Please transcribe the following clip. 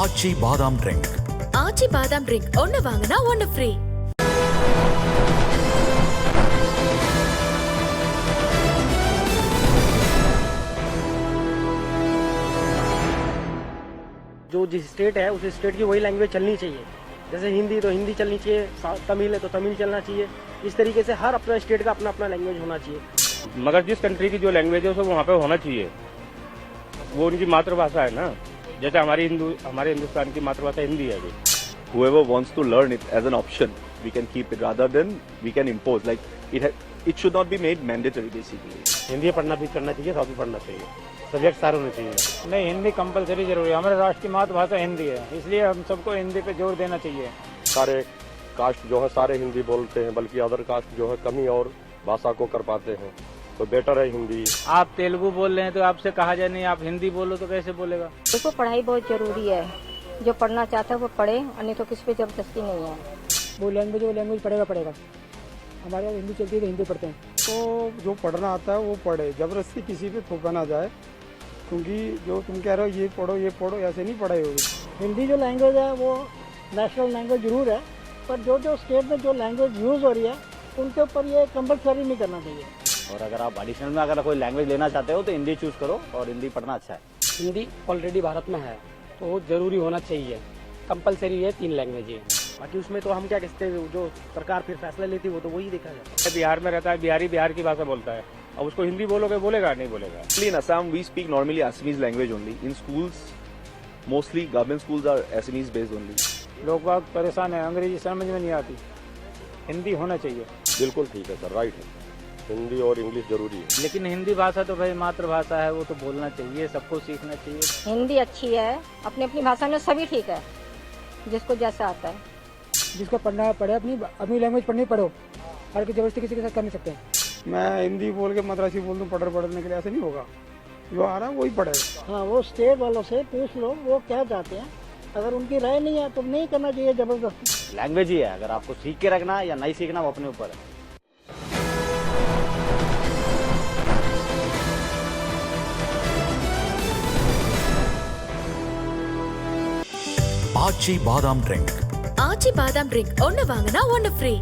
ஆச்சி பாதாம் ட்ரிங்க். ஆச்சி பாதாம் ட்ரிங்க் ஒன்னு வாங்கினா ஒன்னு ஃப்ரீ. जो जिस स्टेट है उस स्टेट की वही लैंग्वेज चलनी चाहिए. जैसे हिंदी तो हिंदी चलनी चाहिए, तमिल है तो तमिल चलना चाहिए. इस तरीके से हर अपना स्टेट का अपना अपना लैंग्वेज होना चाहिए. मगर जिस कंट्री की जो लैंग्वेज है वो वहाँ पे होना चाहिए. वो उनकी मातृभाषा है ना. जैसे हमारे हिंदुस्तान की मातृभाषा हिंदी है. Whoever wants to learn it as an option, we can keep it rather than we can impose. Like it should not be made mandatory basically. Hindi पढ़ना भी करना चाहिए, सब भी पढ़ना चाहिए. सब्जेक्ट सारे होने चाहिए. नहीं, हिंदी कंपलसरी जरूरी है. हमारे राष्ट्र की मातृभाषा हिंदी है, इसलिए हम सबको हिंदी पे जोर देना चाहिए. सारे कास्ट जो है सारे हिंदी बोलते हैं, बल्कि अदर कास्ट जो है कम ही और भाषा को कर पाते हैं, तो बेटर है हिंदी. आप तेलुगु बोल रहे हैं तो आपसे कहा जाए नहीं आप हिंदी बोलो तो कैसे बोलेगा. देखो पढ़ाई बहुत जरूरी है. जो पढ़ना चाहता है वो पढ़े, और नहीं तो किस पे जबरदस्ती नहीं है. वो लैंग्वेज पढ़ेगा. हमारे यहाँ हिंदी चलती है तो हिंदी पढ़ते हैं. तो जो पढ़ना आता है वो पढ़े, जबरदस्ती किसी पे थोपा ना जाए, क्योंकि जो तुम कह रहे हो ये पढ़ो ऐसे नहीं पढ़ाई होगी. हिंदी जो लैंग्वेज है वो नेशनल लैंग्वेज जरूर है, पर जो स्टेट में जो लैंग्वेज यूज़ हो रही है उनके ऊपर ये कंपलसरी नहीं करना चाहिए. और अगर आप एडिशनल में अगर कोई लैंग्वेज लेना चाहते हो तो हिंदी चूज करो, और हिंदी पढ़ना अच्छा है. हिंदी ऑलरेडी भारत में है तो जरूरी होना चाहिए. कंपलसरी है 3 लैंग्वेज है. बाकी उसमें तो हम क्या कहते हैं, जो सरकार फिर फैसला लेती है वो तो वही देखा जाता है. बिहार में रहता है, बिहारी बिहार की भाषा बोलता है. अब उसको हिंदी बोलोगे, बोलेगा नहीं बोलेगा. In Assam, we speak normally Assamese language only. In schools, mostly government schools are Assamese based only. लोग बाग परेशान है, अंग्रेजी समझ में नहीं आती. हिंदी होना चाहिए. बिल्कुल ठीक है सर, राइट है. हिंदी और इंग्लिश जरूरी है. लेकिन हिंदी भाषा तो भाई मातृभाषा है, वो तो बोलना चाहिए, सबको सीखना चाहिए. हिंदी अच्छी है, अपनी अपनी भाषा में सभी ठीक है, जिसको जैसा आता है. जिसको पढ़ना है पढ़े, अपनी लैंग्वेज पढ़नी पढ़ो, हर की जबरदस्ती किसी के साथ कर नहीं सकते. मैं हिंदी बोल के मद्रासी बोल दूँ पढ़ने के लिए, ऐसे नहीं होगा. जो आ रहा है वही पढ़े. हाँ, वो स्टेट वालों से पूछ लो वो क्या चाहते हैं. अगर उनकी राय नहीं है तो नहीं करना चाहिए जबरदस्ती. लैंग्वेज ही है, अगर आपको सीख के रखना है या नहीं सीखना वो अपने ऊपर है. ஆச்சி பாதாம் ட்ரிங்க். ஆச்சி பாதாம் ட்ரிங்க் ஒன்னு வாங்கினா ஒன்னு ஃப்ரீ.